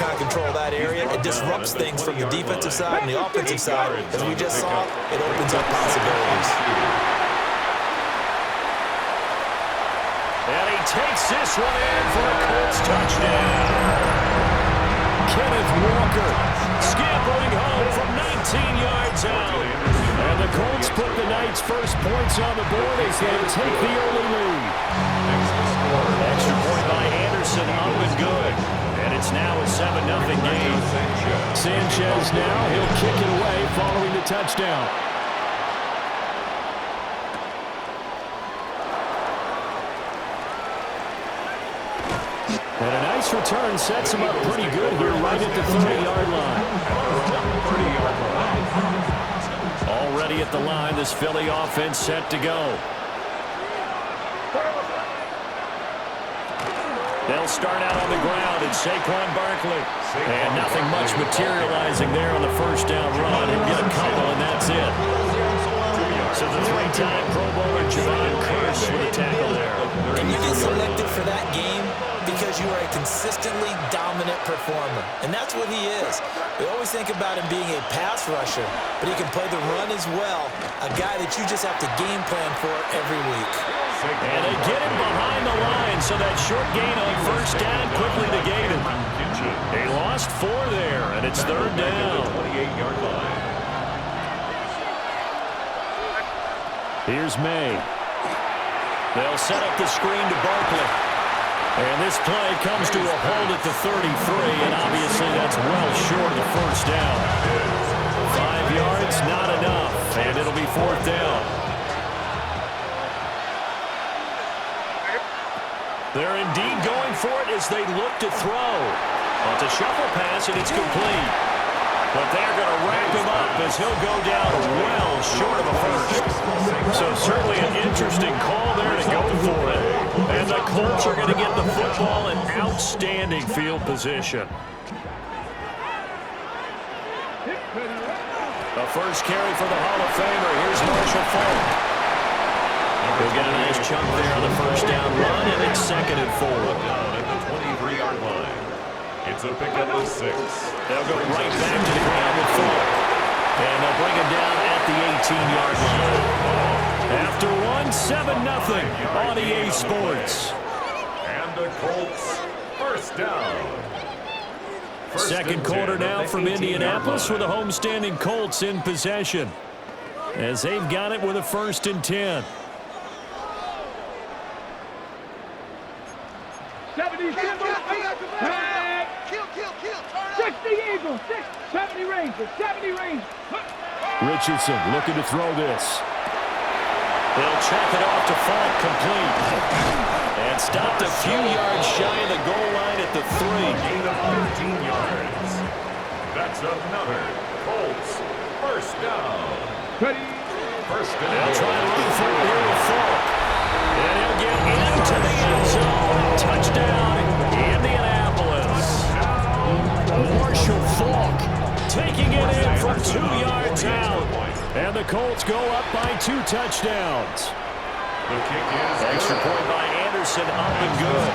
kind of control that area, it disrupts things from the defensive side and the offensive side. As we just saw, it opens up possibilities. And he takes this one in for a Colts touchdown. Kenneth Walker scampering home from 19 yards out. And the Colts put the Knights' first points on the board as they take the early lead. Extra point by Anderson, up and good. And it's now a 7-0 game. Sanchez now, he'll kick it away following the touchdown. And a nice return sets him up pretty good here right at the 30-yard line. Already at the line, this Philly offense set to go. They'll start out on the ground. It's Saquon Barkley. And nothing much materializing there on the first down run. He'll get a couple, and that's it. So the three-time Pro Bowler Javon Curse with a tackle there. And you get selected for that game because you are a consistently dominant performer. And that's what he is. We always think about him being a pass rusher, but he can play the run as well. A guy that you just have to game plan for every week. And they get him behind the line, so that short gain on first down quickly negated. They lost 4 there, and it's third down. 28-yard line. Here's May. They'll set up the screen to Barkley. And this play comes to a hold at the 33, and obviously that's well short of the first down. 5 yards, not enough, and it'll be fourth down. They're indeed going for it as they look to throw. Well, it's a shuffle pass, and it's complete. But they're going to wrap him up as he'll go down well short of a first. So certainly an interesting call there to go for it. And the Colts are going to get the football in outstanding field position. The first carry for the Hall of Famer. Here's Marshall Faulk. He'll get a nice chunk there on the first down run, and it's 2nd and 4. Down at the 23-yard line. It's a pickup of 6. They'll go right back to the ground with Faulk. And they'll bring him down at the 18-yard line. After 7-0 on EA Sports. And the Colts first down. Second quarter now from Indianapolis with the homestanding Colts in possession. As they've got it with a 1st and 10. 60 Eagles, 70 Rangers, 70 Rangers. Richardson looking to throw this. They'll check it off to Faulk, complete. And stopped a few yards shy of the goal line at the 3. Gain of 15 yards. That's another Colts first down. First down. They'll try to run for it here with Faulk. And he'll get into the end zone. Touchdown, Indianapolis. Marshall Faulk taking it in from 2 yards out. And the Colts go up by 2 touchdowns. The kick is extra point by Anderson, up and good.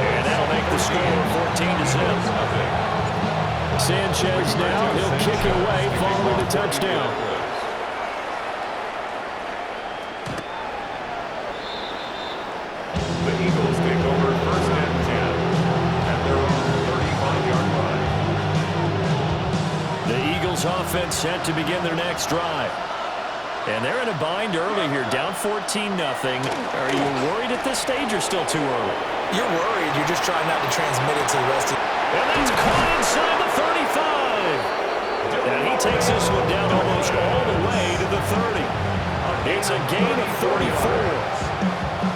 And that'll make the score 14-0. Sanchez now, he'll kick it away following the touchdown. The Eagles take over 1st and 10 at their own 35-yard line. The Eagles offense set to begin their next drive. And they're in a bind early here, down 14-0. Are you worried at this stage or still too early? You're worried. You're just trying not to transmit it to the rest of you. And that's caught inside the 35. And he takes this one down almost all the way to the 30. It's a gain of 34.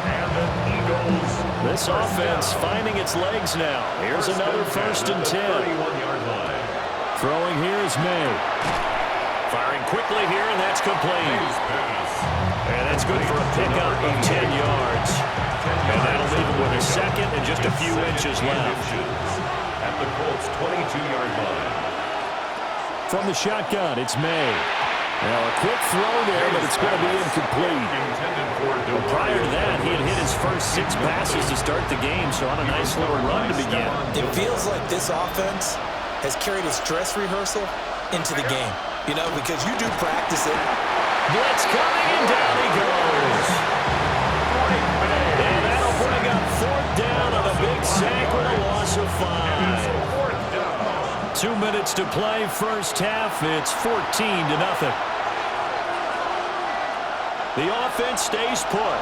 And the Eagles. This offense finding its legs now. Here's another 1st and 10. 31-yard line. Throwing here is May. Firing quickly here, and that's complete. And that's good for a pickup of 10 yards. And that'll leave him with a 2nd and just a few inches left. At the Colts' 22-yard line. From the shotgun, it's May. Now a quick throw there, but it's going to be incomplete. Prior to that, he had hit his first 6 passes to start the game, so on a nice little run to begin. It feels like this offense has carried its dress rehearsal into the game, you know, because you do practice it. Blitz coming, and down he goes. And that'll bring up 4th down on a big sack with a loss of 5. 2 minutes to play, first half. It's 14-0. The offense stays put.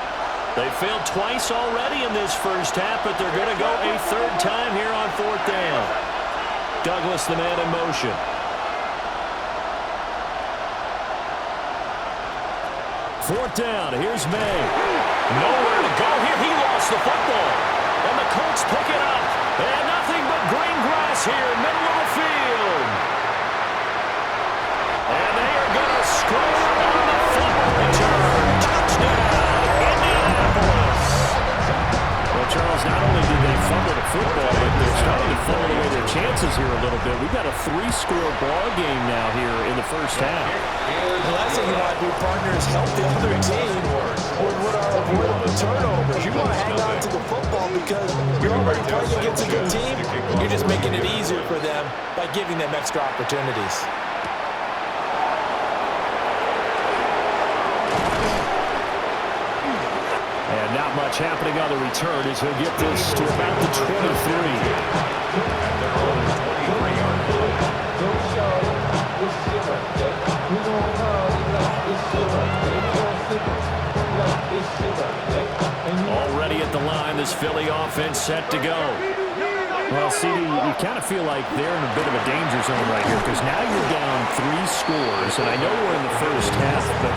They failed twice already in this first half, but they're going to go a 3rd time here on 4th down. Douglas, the man in motion. Fourth down, here's May. Nowhere to go here. He lost the football. And the Colts pick it up. And nothing but green grass here, middle of the field. And they are going to score on the fumble return. Touchdown, Indianapolis. Well, Charles, not only did they fumble the football, but they're starting to fumble away their chances here a little bit. We've got a 3-score ball game now here in the first half. The last thing you want to do, partner, is help the other team with what are avoidable turnovers. You want to hang on to the football because you're already playing against a good team. You're just making it easier for them by giving them extra opportunities. And not much happening on the return as he'll get this to about the 23. Already at the line, this Philly offense set to go. Well, CD, you kind of feel like they're in a bit of a danger zone right here because now you're down 3 scores, and I know we're in the first half, but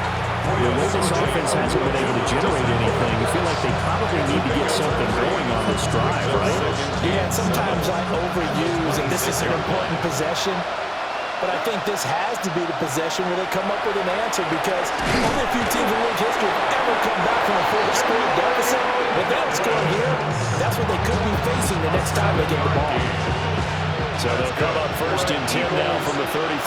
the way this offense hasn't been able to generate anything, you feel like they probably need to get something going on this drive, right? Yeah, and sometimes I overuse, and this is an important possession, but I think this has to be the possession where they come up with an answer because only a few teams in league history have ever come back from a 4-score deficit. If they don't score here, that's what they could be facing the next time they get the ball. So they'll come up 1st and 10 now from the 33.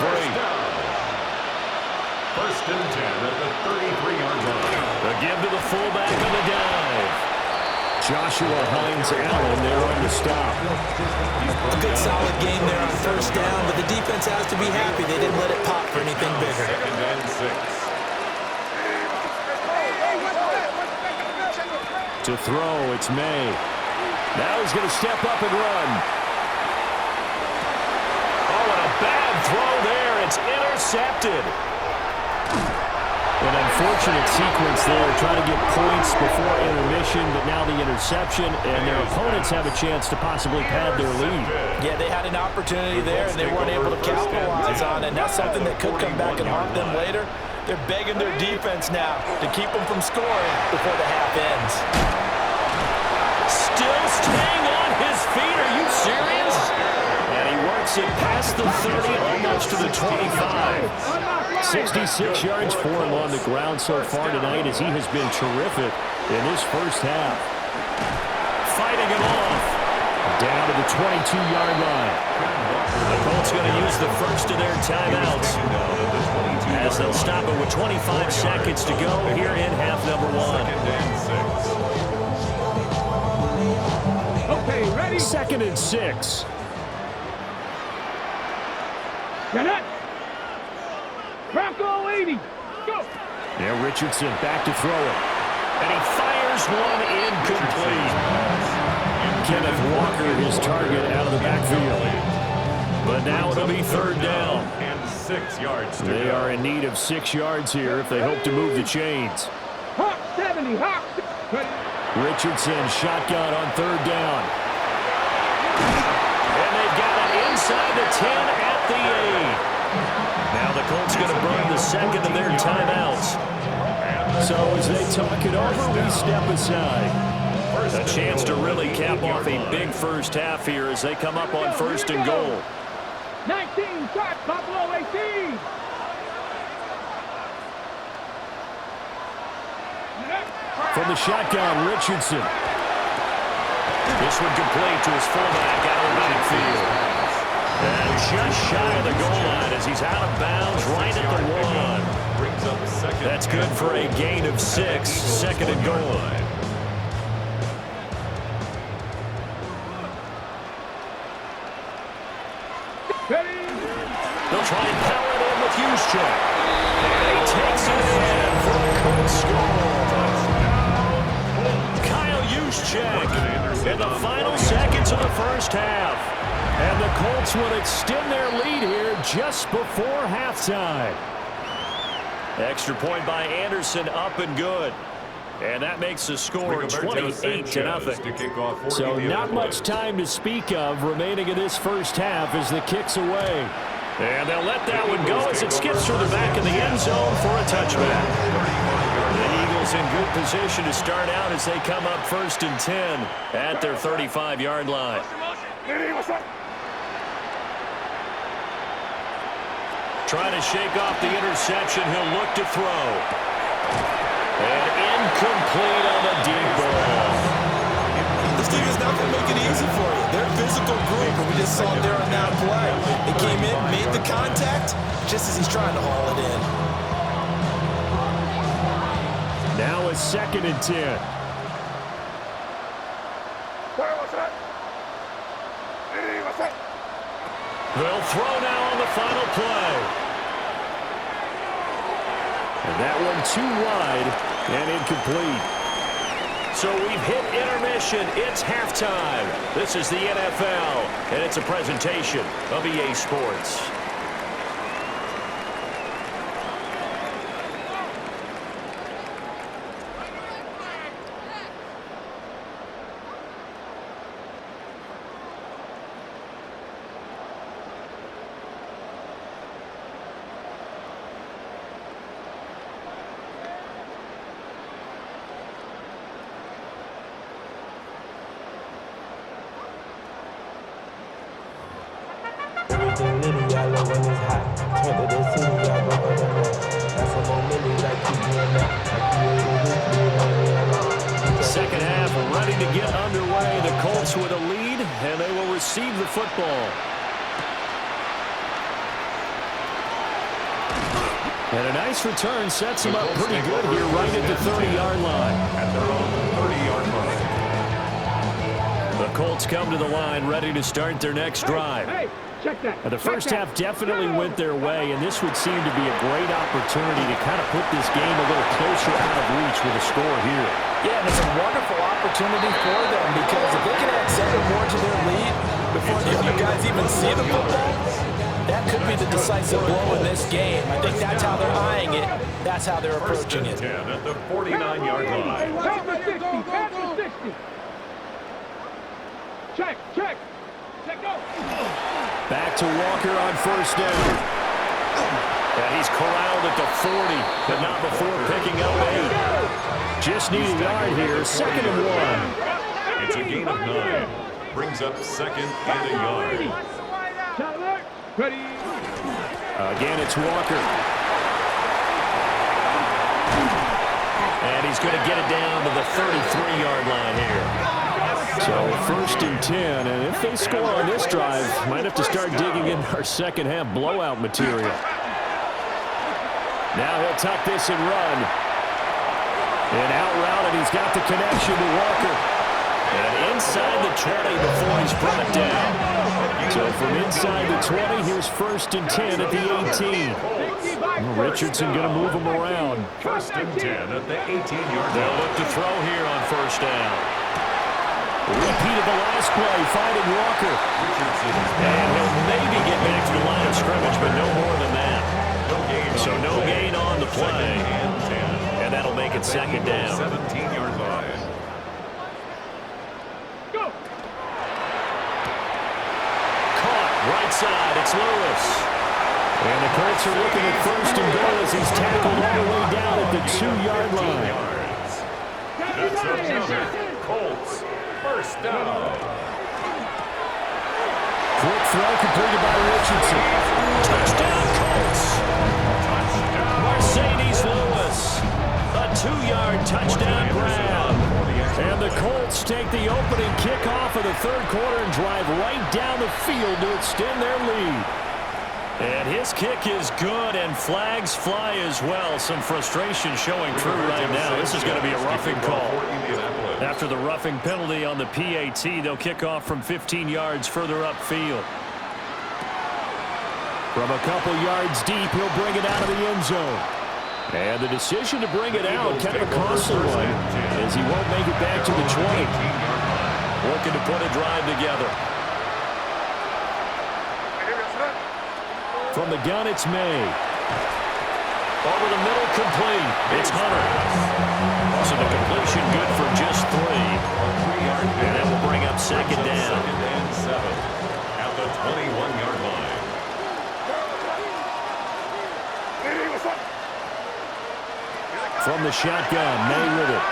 1st and 10 at the 33-yard line. The give to the fullback on the dive. Joshua Hines-Allen there on the stop. A good solid game there on 1st down, but the defense has to be happy they didn't let it pop for anything bigger. 2nd and 6. To throw, it's May. Now he's going to step up and run. Oh, and a bad throw there. It's intercepted. An unfortunate sequence there, trying to get points before intermission, but now the interception, and their opponents have a chance to possibly pad their lead. Yeah, they had an opportunity there, and they weren't able to capitalize on it, and that's something that could come back and haunt them later. They're begging their defense now to keep them from scoring before the half ends. Still staying on his feet. Are you serious? And he works it past the 30, almost to the 25. 66 yards for him on the ground so far tonight as he has been terrific in this first half. Fighting it off. Down to the 22-yard line. The Colts going to use the first of their timeouts as they'll stop it with 25 seconds to go here in half number 1. 2nd and 6. Okay, ready? 2nd and 6. Get it. Bronco 80. Go. Now Richardson back to throw it. And he fires one incomplete. Kenneth Walker, his target, out of the backfield. But now it'll be 3rd down. And 6 yards to They go. are in need of 6 yards here if they hope to move the chains. Hawk 70. Hawk. Richardson shotgun on 3rd down. And they've got it inside the 10 at the 8. Now the Colts going to burn the 2nd of their timeouts. So as they talk it over, we step aside. A chance to really cap off a big first half here as they come up on 1st and goal. 19. Start. Buffalo 18. From the shotgun, Richardson. This one complete to his fullback out of the backfield. And just shy of the goal line as he's out of bounds right at the 1. Brings up second. That's good for a gain of 6, second and goal. They'll try and power it in with Juszczyk. And he takes it in for a Colts score. Kyle Juszczyk in the final seconds of the first half. And the Colts will extend their lead here just before halftime. Extra point by Anderson, up and good. And that makes the score 28-0. So not much time to speak of remaining in this first half as the kick's away. And they'll let that one go as it skips through the back of the end zone for a touchback. The Eagles in good position to start out as they come up 1st and 10 at their 35-yard line. Trying to shake off the interception. He'll look to throw. And incomplete on the deep ball. This team is not going to make it easy for you. They're a physical group, and we just saw it there on that play. They came in, made the contact, just as he's trying to haul it in. Now a 2nd and 10. They'll throw now on the final play. And that one too wide and incomplete. So we've hit intermission. It's halftime. This is the NFL, and it's a presentation of EA Sports. Second half ready to get underway. The Colts with a lead, and they will receive the football. And a nice return sets them up pretty good here right at the 30-yard line. At their own 30-yard line. The Colts come to the line ready to start their next drive. Hey, check that. The first half definitely went their way, and this would seem to be a great opportunity to kind of put this game a little closer out of reach with a score here. Yeah, and it's a wonderful opportunity for them because if they can add 7 more to their lead before the other guys even see the football, that could be the decisive blow in this game. I think that's how they're eyeing it. That's how they're approaching it. 10 at the 49-yard line. Pass the 60. Pass the 60. Check. Check. Check, go. Back to Walker on first down. And he's corralled at the 40, but not before picking up 8. Just need a yard here, 2nd and 1. It's a gain of 9. Brings up 2nd and a yard. Ready. Again, it's Walker. And he's going to get it down to the 33-yard line here. So 1st and 10, and if they score on this drive, might have to start digging in our second half blowout material. Now he'll tuck this and run. And out route, and he's got the connection to Walker. And inside the 20 before he's brought down. So from inside the 20, here's 1st and 10 at the 18. Well, Richardson going to move him around. 1st and 10 at the 18-yard line. They'll look to throw here on 1st down. Repeat of the last play, finding Walker. And he'll maybe get back to the line of scrimmage, but no more than that. So no gain on the play. And that'll make it 2nd down. 17-yard line. Go. Caught right side, it's Lewis. And the Colts are looking at 1st and goal as he's tackled all the way down at the 2-yard line. That's another Colts 1st down. Quick throw completed by Richardson. Touchdown, Colts. Mercedes Lewis. A 2-yard touchdown grab. And the Colts take the opening kickoff of the 3rd quarter and drive right down the field to extend their lead. This kick is good, and flags fly as well. Some frustration showing through right now. This is going to be a roughing call. After the roughing penalty on the PAT, they'll kick off from 15 yards further upfield. From a couple yards deep, he'll bring it out of the end zone. And the decision to bring it out, kind of a costly one, as he won't make it back to the 20. Looking to put a drive together. From the gun, it's May. Over the middle, complete. It's Hunter. So the completion good for just 3. And that will bring up second down. Second and 7 at the 21-yard line. From the shotgun, May with it.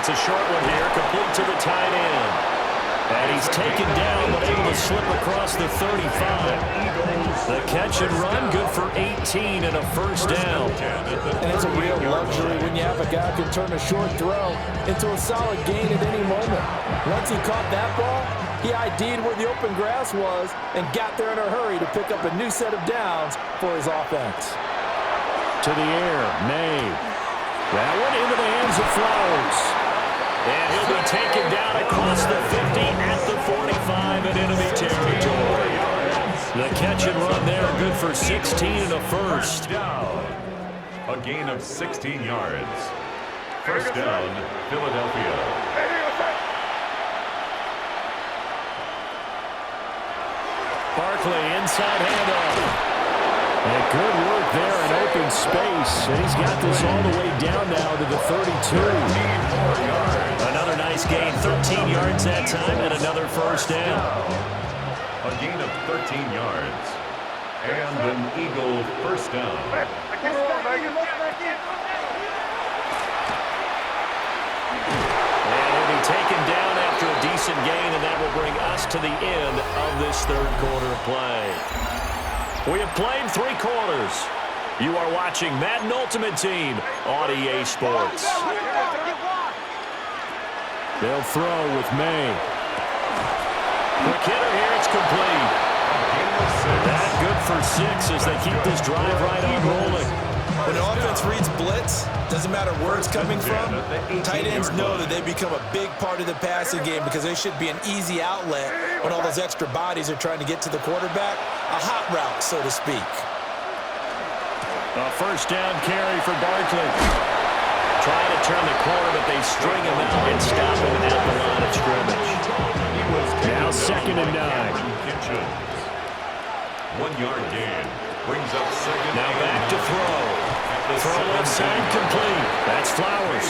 It's a short one here, complete to the tight end. And he's taken down, but able to slip across the 35. The catch and run, good for 18 and a first down. And it's a real luxury when you have a guy who can turn a short throw into a solid gain at any moment. Once he caught that ball, he ID'd where the open grass was and got there in a hurry to pick up a new set of downs for his offense. To the air, May. That one into the hands of Flowers. And he'll be taken down across the 50 at the 45 in enemy territory. The catch and run there, good for 16 and a first. A gain of 16 yards. First down, Philadelphia. Barkley inside handoff. And good work there in open space. And he's got this all the way down now to the 32. Another nice gain, 13 yards that time, and another first down. A gain of 13 yards. And an Eagle first down. And he'll be taken down after a decent gain, and that will bring us to the end of this third quarter of play. We have played 3 quarters. You are watching Madden Ultimate Team on EA Sports. They'll throw with May. Quick hitter here, it's complete. That good for 6 as they keep this drive right on rolling. When an offense reads blitz, doesn't matter where it's coming from, tight ends know that they become a big part of the passing game because they should be an easy outlet when all those extra bodies are trying to get to the quarterback. A hot route, so to speak. A first down carry for Barkley. Trying to turn the corner, but they string him out and stop him at the line of scrimmage. Now second and 9. 1 yard gain. Brings up second. Now back to throw. Throw left side complete. That's Flowers.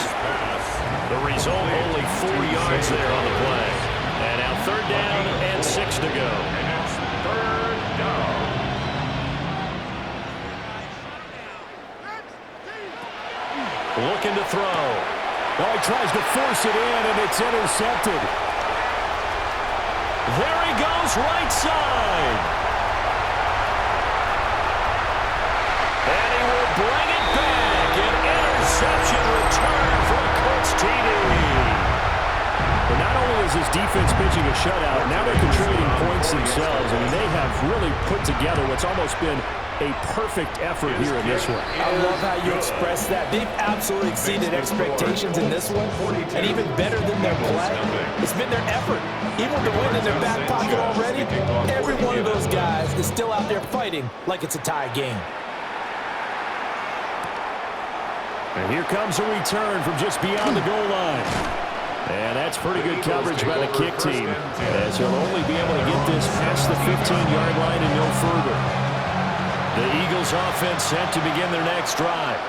The result, only 4 yards there on the play. And now third down and 6 to go. And it's third down. Looking to throw. Oh, he tries to force it in, and it's intercepted. There he goes, right side. And he will bring it back. An interception return for a Colts TD. But not only is his defense pitching a shutout, now they're contributing points themselves. I mean, they have really put together what's almost been a perfect effort here in this one. I love how you express that. They've absolutely exceeded expectations in this one, and even better than their play, it's been their effort. Even with the win in their back pocket already, every one of those guys is still out there fighting like it's a tie game. And here comes a return from just beyond the goal line. And that's pretty good coverage by the kick team, as he'll only be able to get this past the 15-yard line and no further. The Eagles offense set to begin their next drive.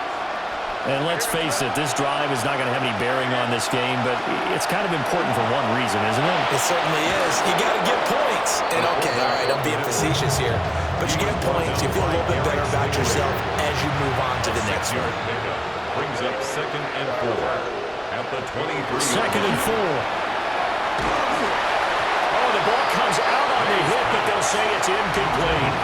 And let's face it, this drive is not going to have any bearing on this game, but it's kind of important for one reason, isn't it? It certainly is. You got to get points. And okay, all right, I'm being facetious here, but you get points, you feel a little bit better about yourself as you move on to the next one. Brings up second and 4 at the 23. Second and 4. Oh, the ball comes out on the hit, but they'll say it's incomplete.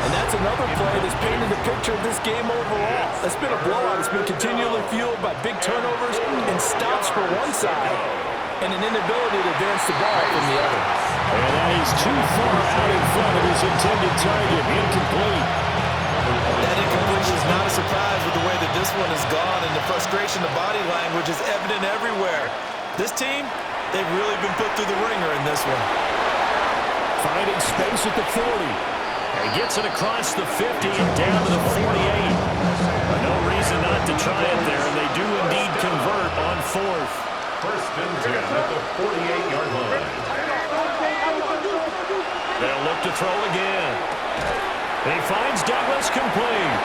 And that's another play that's painted the picture of this game overall. It's been a blowout. It's been continually fueled by big turnovers and stops for one side and an inability to advance the ball from the other. And that is too far out in front of his intended target. Incomplete. That incompletion is not a surprise with the way that this one has gone, and the frustration, the body language is evident everywhere. This team, they've really been put through the ringer in this one. Finding space at the 40. And he gets it across the 50 and down to the 48. No reason not to try it there, and they do indeed convert on fourth. First and 10 at the 48-yard line. They'll look to throw again. He finds Douglas complete.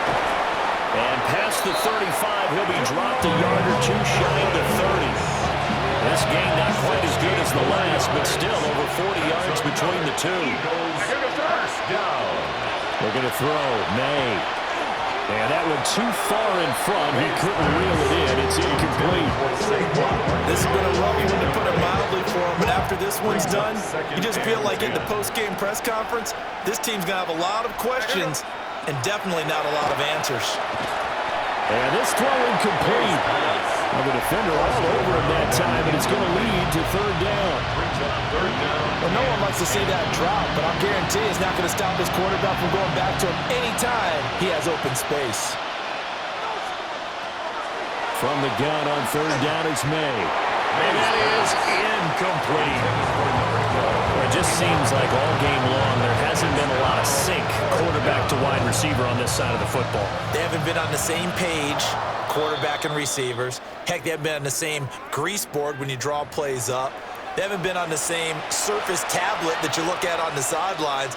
And past the 35, he'll be dropped a yard or two shy of the 30. This game not quite as good as the last, but still over 40 yards between the two. First down. They're going to throw. May. And that one too far in front. He couldn't reel it in. It's incomplete. This has been a rough one, to put it mildly, for him. But after this one's done, you just feel like at the post-game press conference, this team's going to have a lot of questions and definitely not a lot of answers. And this throw incomplete. Well, the defender all over him that time, and it's going to lead to third down. Well, no one likes to see that drop, but I'll guarantee it's not going to stop his quarterback from going back to him anytime he has open space. From the gun on third down, it's May. And that is incomplete. It just seems like all game long there hasn't been a lot of sync quarterback to wide receiver on this side of the football. They haven't been on the same page, quarterback and receivers. Heck, they haven't been on the same grease board when you draw plays up. They haven't been on the same surface tablet that you look at on the sidelines.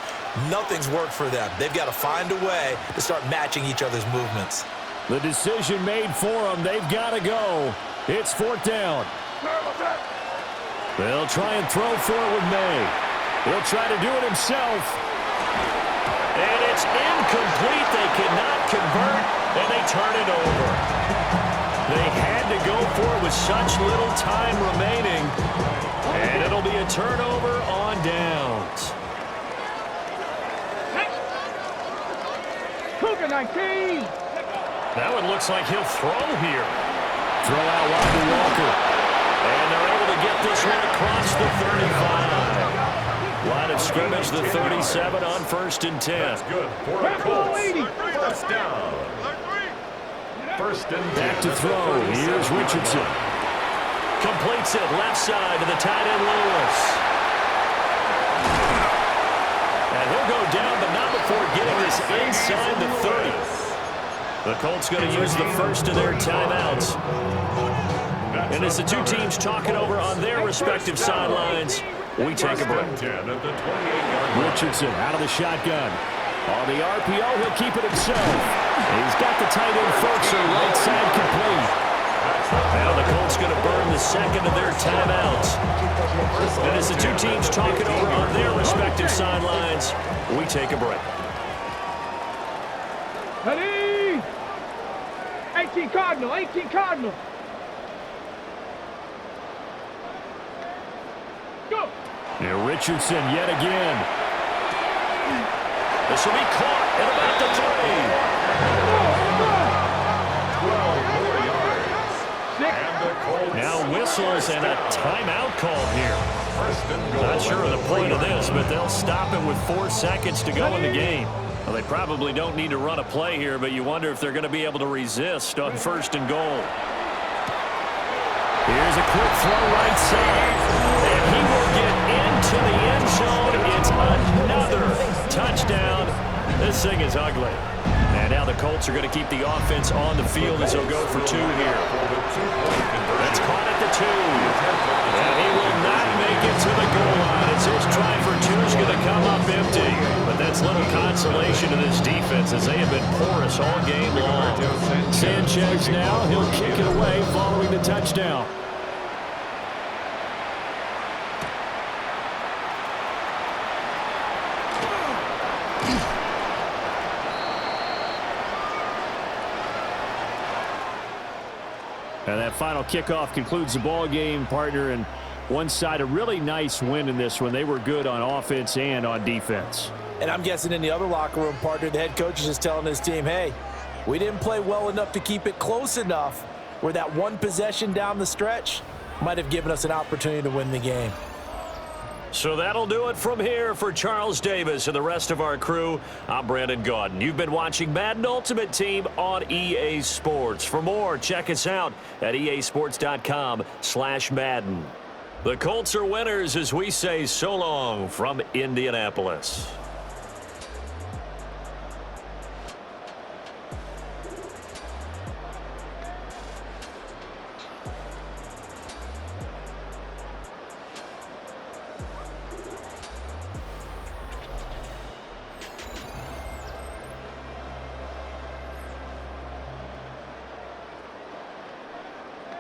Nothing's worked for them. They've got to find a way to start matching each other's movements. The decision made for them. They've got to go. It's fourth down. They'll try and throw for it with May. He'll try to do it himself. And it's incomplete. They cannot convert, and they turn it over. They had to go for it with such little time remaining. And it'll be a turnover on downs. Cougar 19. That one looks like he'll throw here. Throw out wide to Walker. And they're able to get this one across the 35. Line of scrimmage, the 37 on first and 10. That's good for a Colts. First down. First and 10. Back to throw. Here's Richardson. Completes it left side to the tight end Lewis. And he'll go down, but not before getting this inside the 30. The Colts going to use the first of their timeouts. And as the two teams talking over on their respective sidelines, we take a break. Richardson out of the shotgun. On the RPO, he'll keep it himself. He's got the tight end Fulcher right side complete. Now the Colts going to burn the second of their timeouts. And as the two teams talking over on their respective sidelines, we take a break. Ready? 18 Cardinal, 18 Cardinal. Go. Now Richardson yet again. This will be caught at about the 3. Now whistles and a timeout call here. Not sure of the point of this, but they'll stop it with 4 seconds to go in the game. Well, they probably don't need to run a play here, but you wonder if they're going to be able to resist on first and goal. Here's a quick throw right side, and he will get into the end zone. It's another touchdown. This thing is ugly. And now the Colts are going to keep the offense on the field as they'll go for 2 here. That's caught at the 2. And he will not make it to the goal line as his try for 2 is going to come up empty. But that's little consolation to this defense as they have been porous all game long. Sanchez now, he'll kick it away following the touchdown. And that final kickoff concludes the ball game, partner, and one side a really nice win in this one. They were good on offense and on defense. And I'm guessing in the other locker room, partner, the head coach is just telling his team, hey, we didn't play well enough to keep it close enough where that one possession down the stretch, might have given us an opportunity to win the game. So that'll do it from here for Charles Davis and the rest of our crew. I'm Brandon Gaudin. You've been watching Madden Ultimate Team on EA Sports. For more, check us out at easports.com/Madden. The Colts are winners as we say so long from Indianapolis.